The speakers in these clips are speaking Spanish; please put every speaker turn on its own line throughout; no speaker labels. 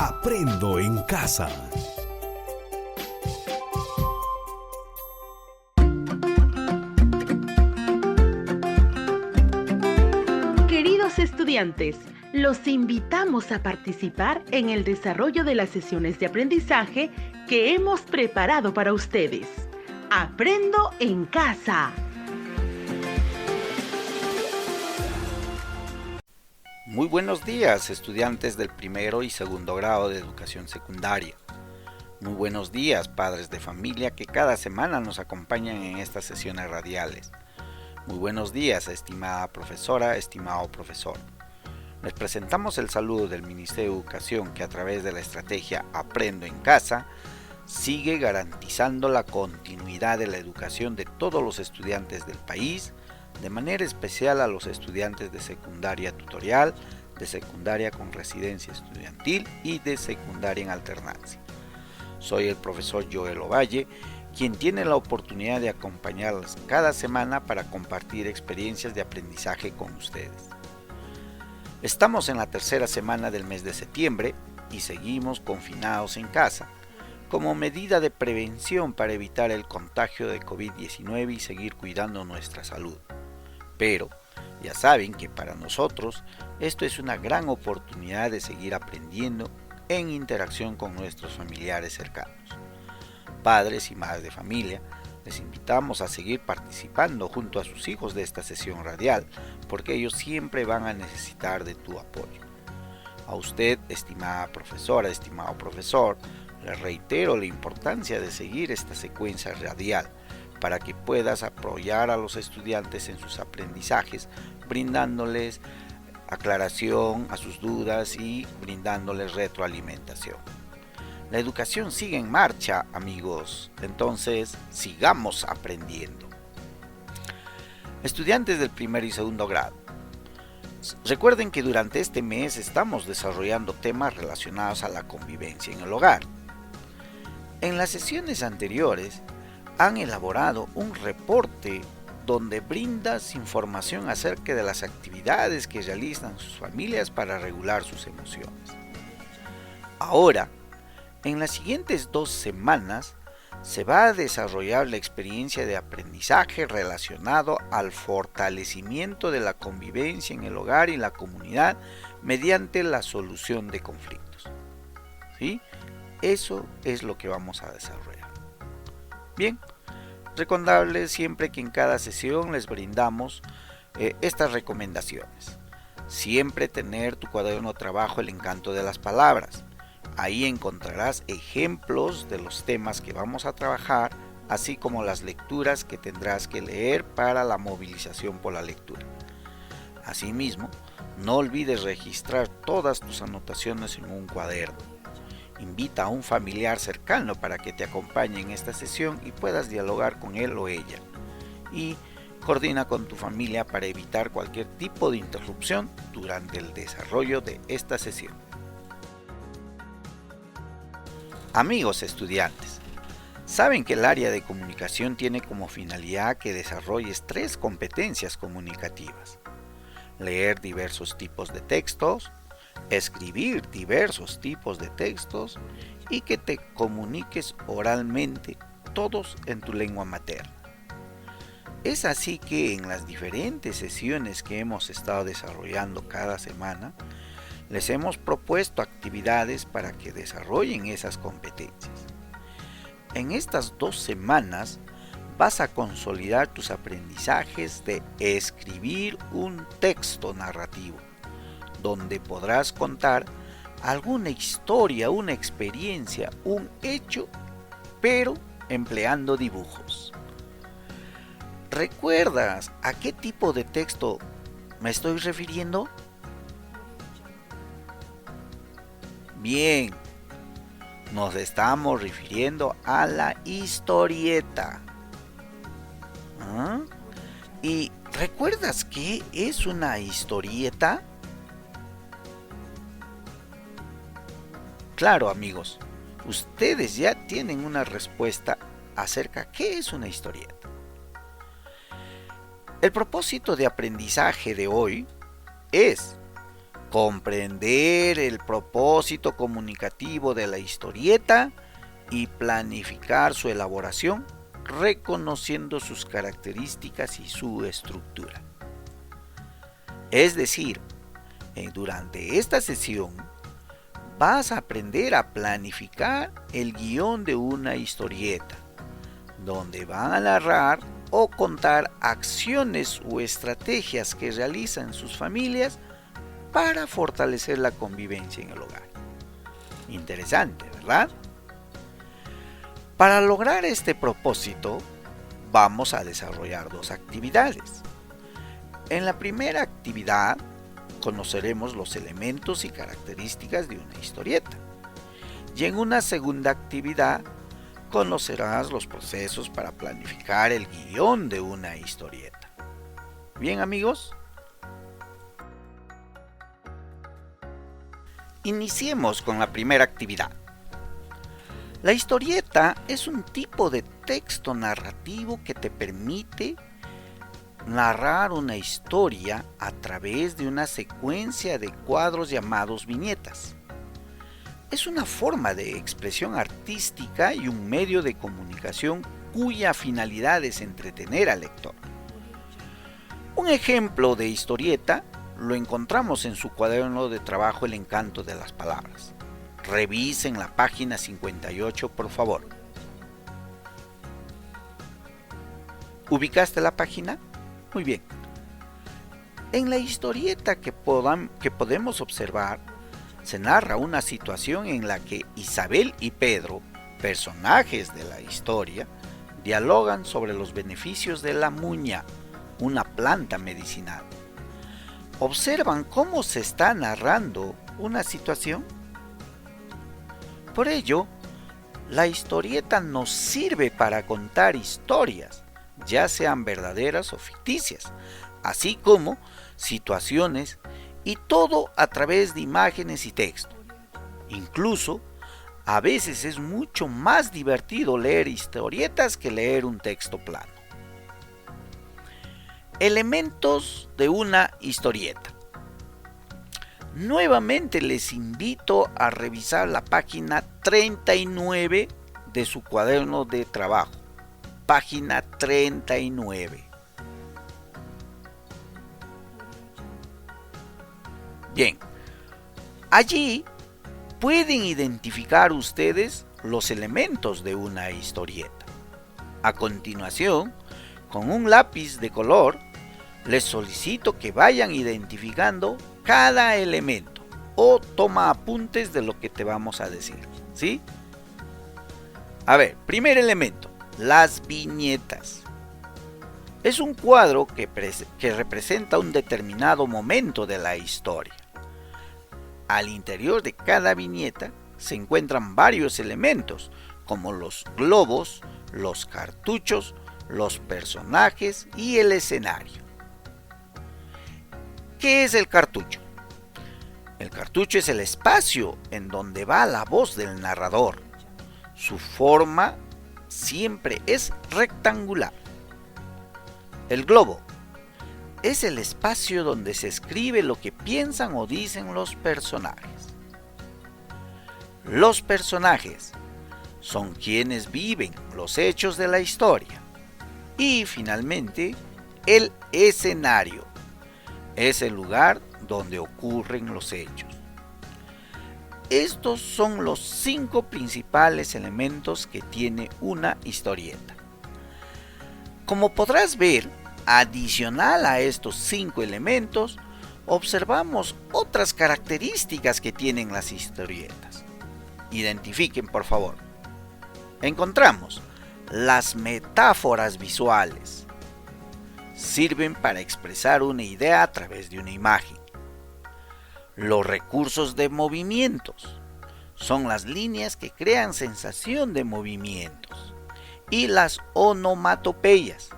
Aprendo en casa.
Queridos estudiantes, los invitamos a participar en el desarrollo de las sesiones de aprendizaje que hemos preparado para ustedes. Aprendo en casa.
Muy buenos días, estudiantes del primero y segundo grado de educación secundaria. Muy buenos días, padres de familia que cada semana nos acompañan en estas sesiones radiales. Muy buenos días, estimada profesora, estimado profesor. Les presentamos el saludo del Ministerio de Educación que a través de la estrategia Aprendo en Casa sigue garantizando la continuidad de la educación de todos los estudiantes del país, de manera especial a los estudiantes de secundaria tutorial, de secundaria con residencia estudiantil y de secundaria en alternancia. Soy el profesor Joel Ovalle, quien tiene la oportunidad de acompañarles cada semana para compartir experiencias de aprendizaje con ustedes. Estamos en la tercera semana del mes de septiembre y seguimos confinados en casa, como medida de prevención para evitar el contagio de COVID-19 y seguir cuidando nuestra salud. Pero ya saben que para nosotros esto es una gran oportunidad de seguir aprendiendo en interacción con nuestros familiares cercanos. Padres y madres de familia, les invitamos a seguir participando junto a sus hijos de esta sesión radial, porque ellos siempre van a necesitar de tu apoyo. A usted, estimada profesora, estimado profesor, le reitero la importancia de seguir esta secuencia radial para que puedas apoyar a los estudiantes en sus aprendizajes, brindándoles aclaración a sus dudas y brindándoles retroalimentación. La educación sigue en marcha, amigos, entonces sigamos aprendiendo. Estudiantes del primer y segundo grado, recuerden que durante este mes estamos desarrollando temas relacionados a la convivencia en el hogar. En las sesiones anteriores han elaborado un reporte donde brindas información acerca de las actividades que realizan sus familias para regular sus emociones. Ahora, en las siguientes 2 semanas se va a desarrollar la experiencia de aprendizaje relacionado al fortalecimiento de la convivencia en el hogar y la comunidad mediante la solución de conflictos. ¿Sí? Eso es lo que vamos a desarrollar. Bien, recordarles siempre que en cada sesión les brindamos estas recomendaciones. Siempre tener tu cuaderno de trabajo El encanto de las palabras. Ahí encontrarás ejemplos de los temas que vamos a trabajar, así como las lecturas que tendrás que leer para la movilización por la lectura. Asimismo, no olvides registrar todas tus anotaciones en un cuaderno. Invita a un familiar cercano para que te acompañe en esta sesión y puedas dialogar con él o ella. Y coordina con tu familia para evitar cualquier tipo de interrupción durante el desarrollo de esta sesión. Amigos estudiantes, saben que el área de comunicación tiene como finalidad que desarrolles 3 competencias comunicativas: leer diversos tipos de textos, escribir diversos tipos de textos y que te comuniques oralmente, todos en tu lengua materna. Es así que en las diferentes sesiones que hemos estado desarrollando cada semana, les hemos propuesto actividades para que desarrollen esas competencias. En estas 2 semanas vas a consolidar tus aprendizajes de escribir un texto narrativo, donde podrás contar alguna historia, una experiencia, un hecho, pero empleando dibujos. ¿Recuerdas a qué tipo de texto me estoy refiriendo? Bien, nos estamos refiriendo a la historieta. ¿Ah? ¿Y recuerdas qué es una historieta? Claro, amigos, ustedes ya tienen una respuesta acerca de qué es una historieta. El propósito de aprendizaje de hoy es comprender el propósito comunicativo de la historieta y planificar su elaboración, reconociendo sus características y su estructura. Es decir, durante esta sesión vas a aprender a planificar el guión de una historieta, donde van a narrar o contar acciones o estrategias que realizan sus familias para fortalecer la convivencia en el hogar. Interesante, ¿verdad? Para lograr este propósito, vamos a desarrollar dos actividades. En la primera actividad, conoceremos los elementos y características de una historieta. Y en una segunda actividad, conocerás los procesos para planificar el guión de una historieta. Bien, amigos. Iniciemos con la primera actividad. La historieta es un tipo de texto narrativo que te permite narrar una historia a través de una secuencia de cuadros llamados viñetas. Es una forma de expresión artística y un medio de comunicación cuya finalidad es entretener al lector. Un ejemplo de historieta lo encontramos en su cuaderno de trabajo El encanto de las palabras. Revisen la página 58, por favor. ¿Ubicaste la página? Muy bien. En la historieta que podemos observar, se narra una situación en la que Isabel y Pedro, personajes de la historia, dialogan sobre los beneficios de la muña, una planta medicinal. ¿Observan cómo se está narrando una situación? Por ello, la historieta nos sirve para contar historias, ya sean verdaderas o ficticias, así como situaciones, y todo a través de imágenes y texto. Incluso, a veces es mucho más divertido leer historietas que leer un texto plano. Elementos de una historieta. Nuevamente les invito a revisar la página 39 de su cuaderno de trabajo. Página 39. Bien, allí pueden identificar ustedes los elementos de una historieta. A continuación, con un lápiz de color, les solicito que vayan identificando cada elemento o toma apuntes de lo que te vamos a decir, ¿sí? A ver, primer elemento, las viñetas. Es un cuadro que representa un determinado momento de la historia. Al interior de cada viñeta se encuentran varios elementos, como los globos, los cartuchos, los personajes y el escenario. ¿Qué es el cartucho? El cartucho es el espacio en donde va la voz del narrador. Su forma siempre es rectangular. El globo es el espacio donde se escribe lo que piensan o dicen los personajes. Los personajes son quienes viven los hechos de la historia. Y finalmente, el escenario es el lugar donde ocurren los hechos. Estos son los 5 principales elementos que tiene una historieta. Como podrás ver, adicional a estos 5 elementos, observamos otras características que tienen las historietas. Identifiquen, por favor. Encontramos las metáforas visuales. Sirven para expresar una idea a través de una imagen. Los recursos de movimientos son las líneas que crean sensación de movimientos. Y las onomatopeyas,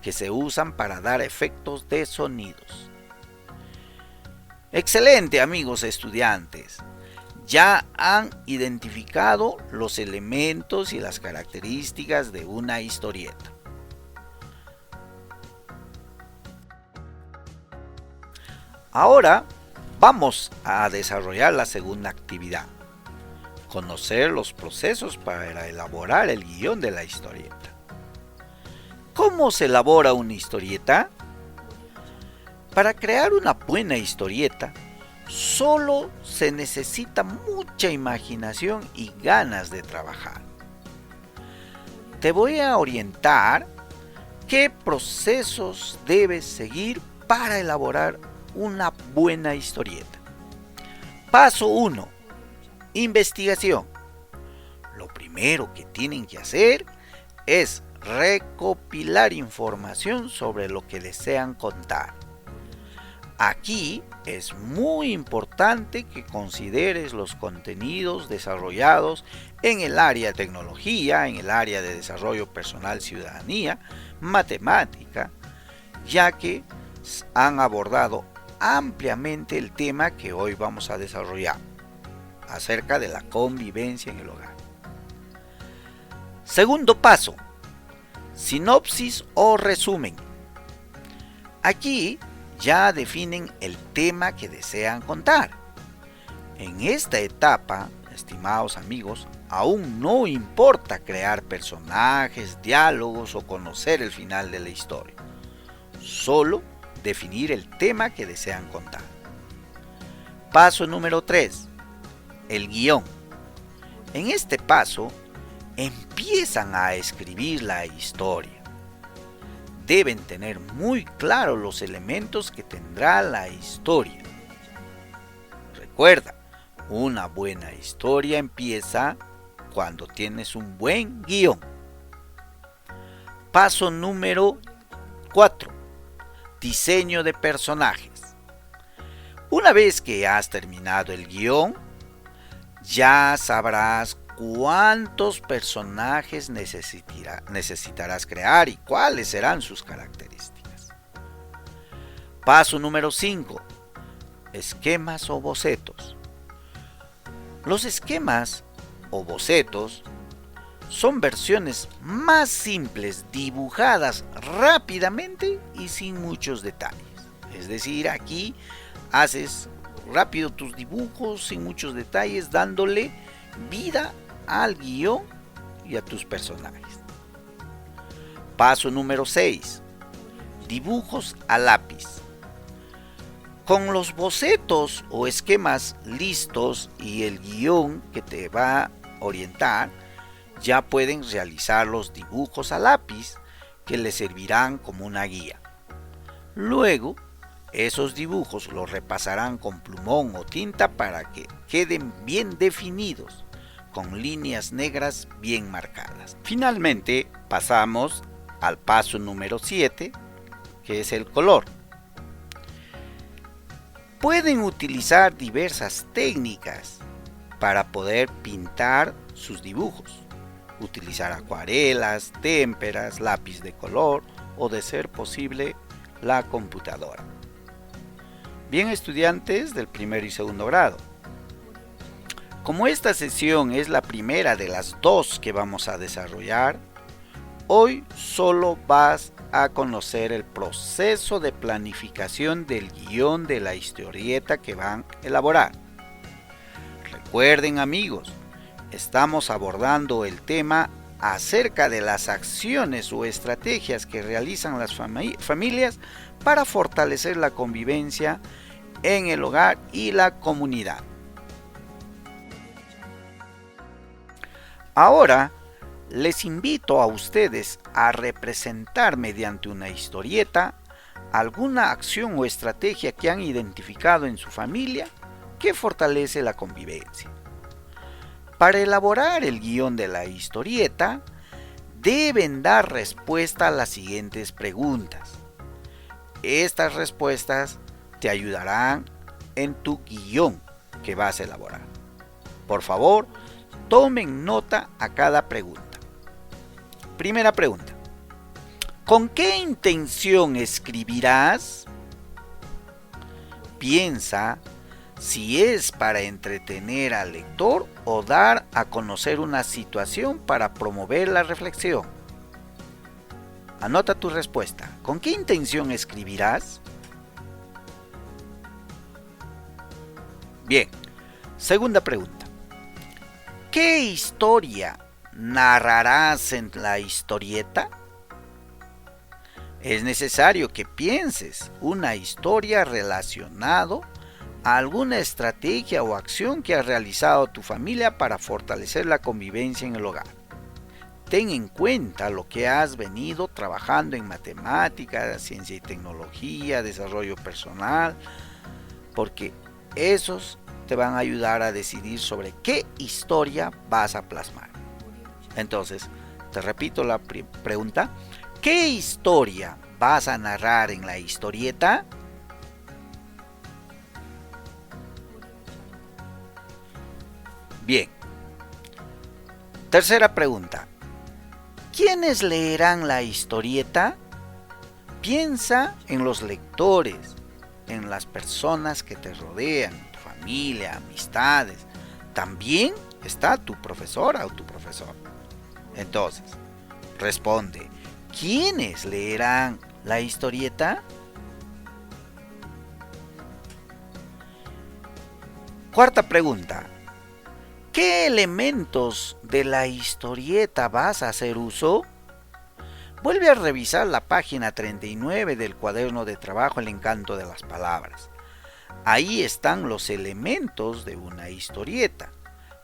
que se usan para dar efectos de sonidos. Excelente, amigos estudiantes. Ya han identificado los elementos y las características de una historieta. Ahora Vamos a desarrollar la segunda actividad. Conocer los procesos para elaborar el guión de la historieta. ¿Cómo se elabora una historieta? Para crear una buena historieta, solo se necesita mucha imaginación y ganas de trabajar. Te voy a orientar qué procesos debes seguir para elaborar una buena historieta. Paso 1. Investigación. Lo primero que tienen que hacer es recopilar información sobre lo que desean contar. Aquí es muy importante que consideres los contenidos desarrollados en el área de tecnología, en el área de desarrollo personal, ciudadanía, matemática, ya que han abordado ampliamente el tema que hoy vamos a desarrollar, acerca de la convivencia en el hogar. Segundo paso, sinopsis o resumen. Aquí ya definen el tema que desean contar. En esta etapa, estimados amigos, aún no importa crear personajes, diálogos o conocer el final de la historia. Solo definir el tema que desean contar. Paso número 3. El guión. En este paso, empiezan a escribir la historia. Deben tener muy claro los elementos que tendrá la historia. Recuerda, una buena historia empieza cuando tienes un buen guión. Paso número 4. Diseño de personajes. Una vez que has terminado el guión, ya sabrás cuántos personajes necesitarás crear y cuáles serán sus características. Paso número 5. Esquemas o bocetos. Los esquemas o bocetos son versiones más simples dibujadas rápidamente y sin muchos detalles. Es decir, aquí haces rápido tus dibujos sin muchos detalles, dándole vida al guión y a tus personajes. Paso número 6. Dibujos a lápiz. Con los bocetos o esquemas listos y el guión que te va a orientar, ya pueden realizar los dibujos a lápiz que les servirán como una guía. Luego, esos dibujos los repasarán con plumón o tinta para que queden bien definidos, con líneas negras bien marcadas. Finalmente, pasamos al paso número 7, que es el color. Pueden utilizar diversas técnicas para poder pintar sus dibujos. Utilizar acuarelas, témperas, lápiz de color o, de ser posible, la computadora. Bien, estudiantes del primero y segundo grado, como esta sesión es la primera de las 2 que vamos a desarrollar, hoy solo vas a conocer el proceso de planificación del guión de la historieta que van a elaborar. Recuerden, amigos, estamos abordando el tema acerca de las acciones o estrategias que realizan las familias para fortalecer la convivencia en el hogar y la comunidad. Ahora les invito a ustedes a representar mediante una historieta alguna acción o estrategia que han identificado en su familia que fortalece la convivencia. Para elaborar el guión de la historieta, deben dar respuesta a las siguientes preguntas. Estas respuestas te ayudarán en tu guión que vas a elaborar. Por favor, tomen nota a cada pregunta. Primera pregunta. ¿Con qué intención escribirás? Piensa si es para entretener al lector o dar a conocer una situación para promover la reflexión. Anota tu respuesta. ¿Con qué intención escribirás? Bien, segunda pregunta. ¿Qué historia narrarás en la historieta? Es necesario que pienses una historia relacionada a alguna estrategia o acción que ha realizado tu familia para fortalecer la convivencia en el hogar. Ten en cuenta lo que has venido trabajando en matemáticas, ciencia y tecnología, desarrollo personal, porque esos te van a ayudar a decidir sobre qué historia vas a plasmar. Entonces, te repito la pregunta. ¿Qué historia vas a narrar en la historieta? Bien. Tercera pregunta. ¿Quiénes leerán la historieta? Piensa en los lectores, en las personas que te rodean, tu familia, amistades. También está tu profesora o tu profesor. Entonces, responde, ¿quiénes leerán la historieta? Cuarta pregunta. ¿Qué elementos de la historieta vas a hacer uso? Vuelve a revisar la página 39 del cuaderno de trabajo El encanto de las palabras. Ahí están los elementos de una historieta,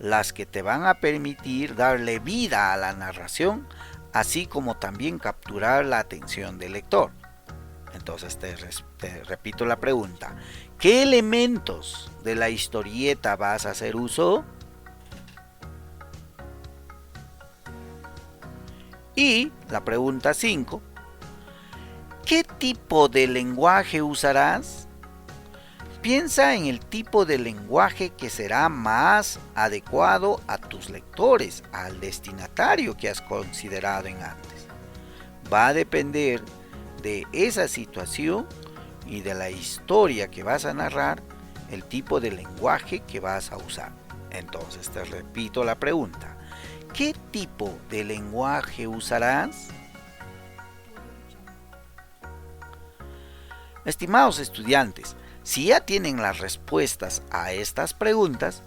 las que te van a permitir darle vida a la narración, así como también capturar la atención del lector. Entonces te repito la pregunta. ¿Qué elementos de la historieta vas a hacer uso? Y la pregunta 5. ¿Qué tipo de lenguaje usarás? Piensa en el tipo de lenguaje que será más adecuado a tus lectores, al destinatario que has considerado en antes. Va a depender de esa situación y de la historia que vas a narrar, el tipo de lenguaje que vas a usar. Entonces te repito la pregunta. ¿Qué tipo de lenguaje usarás? Estimados estudiantes, si ya tienen las respuestas a estas preguntas,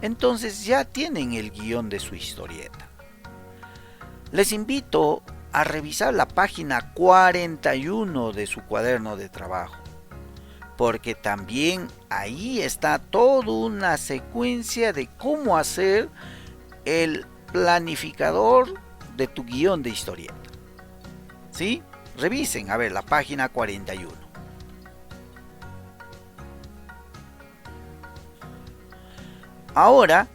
entonces ya tienen el guión de su historieta. Les invito a revisar la página 41 de su cuaderno de trabajo, porque también ahí está toda una secuencia de cómo hacer el planificador de tu guión de historieta. ¿Sí? Revisen, a ver, la página 41. Ahora,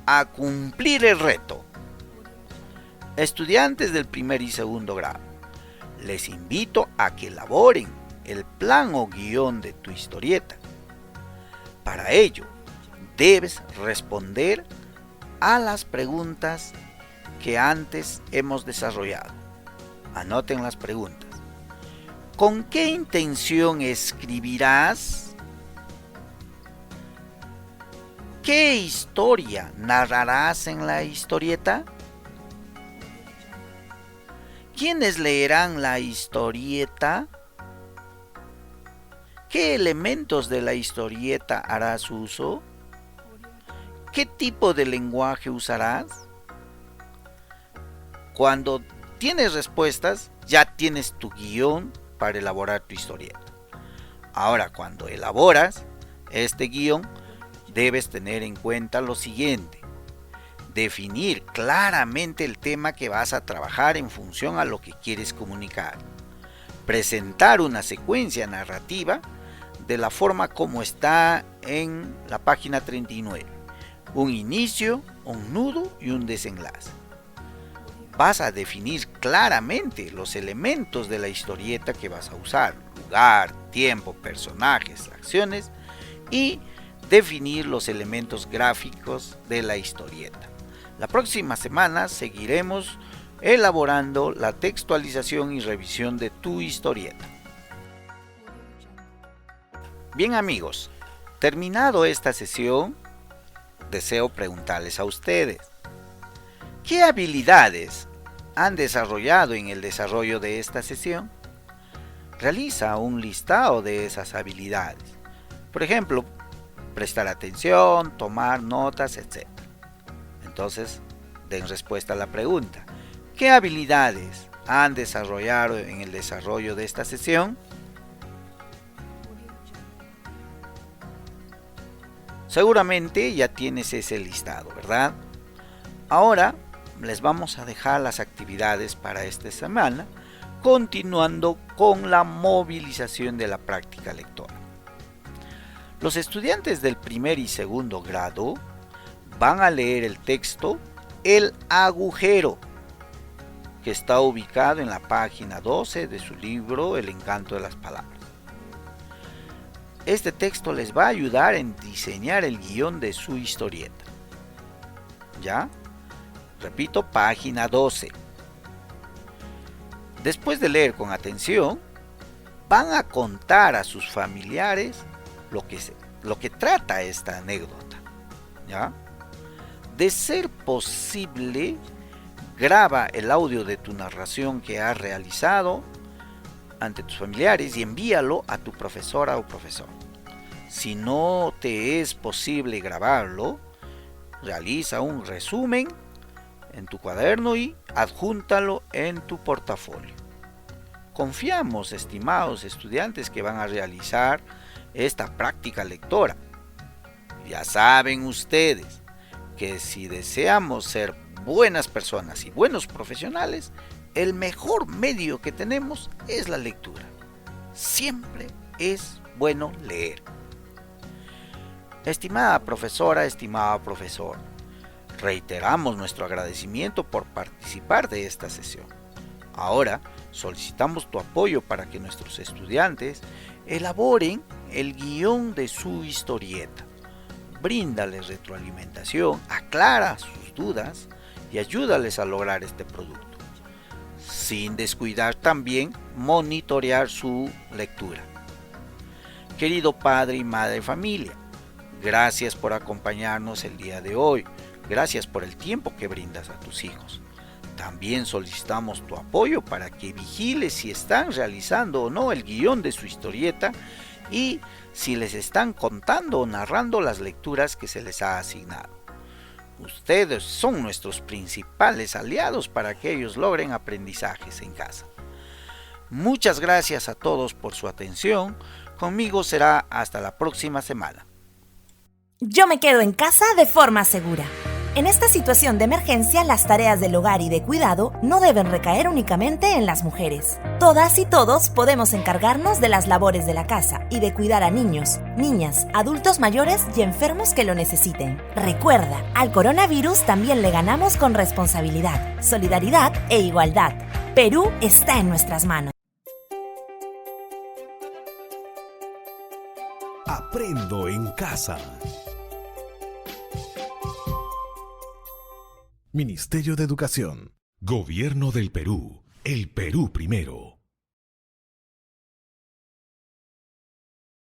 a cumplir el reto. Estudiantes del primer y segundo grado, les invito a que elaboren el plan o guión de tu historieta. Para ello, debes responder a las preguntas que antes hemos desarrollado. Anoten las preguntas. ¿Con qué intención escribirás? ¿Qué historia narrarás en la historieta? ¿Quiénes leerán la historieta? ¿Qué elementos de la historieta harás uso? ¿Qué tipo de lenguaje usarás? Cuando tienes respuestas, ya tienes tu guión para elaborar tu historieta. Ahora, cuando elaboras este guión, debes tener en cuenta lo siguiente. Definir claramente el tema que vas a trabajar en función a lo que quieres comunicar. Presentar una secuencia narrativa de la forma como está en la página 39. Un inicio, un nudo y un desenlace. Vas a definir claramente los elementos de la historieta que vas a usar. Lugar, tiempo, personajes, acciones y definir los elementos gráficos de la historieta. La próxima semana seguiremos elaborando la textualización y revisión de tu historieta. Bien amigos, terminado esta sesión, deseo preguntarles a ustedes, ¿qué habilidades han desarrollado en el desarrollo de esta sesión? Realiza un listado de esas habilidades. Por ejemplo, prestar atención, tomar notas, etc. Entonces, den respuesta a la pregunta. ¿Qué habilidades han desarrollado en el desarrollo de esta sesión? Seguramente ya tienes ese listado, ¿verdad? Ahora les vamos a dejar las actividades para esta semana, continuando con la movilización de la práctica lectora. Los estudiantes del primer y segundo grado van a leer el texto El agujero, que está ubicado en la página 12 de su libro El encanto de las palabras. Este texto les va a ayudar en diseñar el guión de su historieta. ¿Ya? Repito, página 12. Después de leer con atención, van a contar a sus familiares lo que trata esta anécdota. ¿Ya? De ser posible, graba el audio de tu narración que has realizado ante tus familiares y envíalo a tu profesora o profesor. Si no te es posible grabarlo, realiza un resumen en tu cuaderno y adjúntalo en tu portafolio. Confiamos, estimados estudiantes, que van a realizar esta práctica lectora. Ya saben ustedes que si deseamos ser buenas personas y buenos profesionales, el mejor medio que tenemos es la lectura. Siempre es bueno leer. Estimada profesora, estimado profesor, reiteramos nuestro agradecimiento por participar de esta sesión. Ahora solicitamos tu apoyo para que nuestros estudiantes elaboren el guión de su historieta. Bríndales retroalimentación, aclara sus dudas y ayúdales a lograr este producto, sin descuidar también monitorear su lectura. Querido padre y madre de familia, gracias por acompañarnos el día de hoy. Gracias por el tiempo que brindas a tus hijos. También solicitamos tu apoyo para que vigiles si están realizando o no el guión de su historieta y si les están contando o narrando las lecturas que se les ha asignado. Ustedes son nuestros principales aliados para que ellos logren aprendizajes en casa. Muchas gracias a todos por su atención. Conmigo será hasta la próxima semana.
Yo me quedo en casa de forma segura. En esta situación de emergencia, las tareas del hogar y de cuidado no deben recaer únicamente en las mujeres. Todas y todos podemos encargarnos de las labores de la casa y de cuidar a niños, niñas, adultos mayores y enfermos que lo necesiten. Recuerda, al coronavirus también le ganamos con responsabilidad, solidaridad e igualdad. Perú está en nuestras manos.
Aprendo en casa. Ministerio de Educación. Gobierno del Perú. El Perú primero.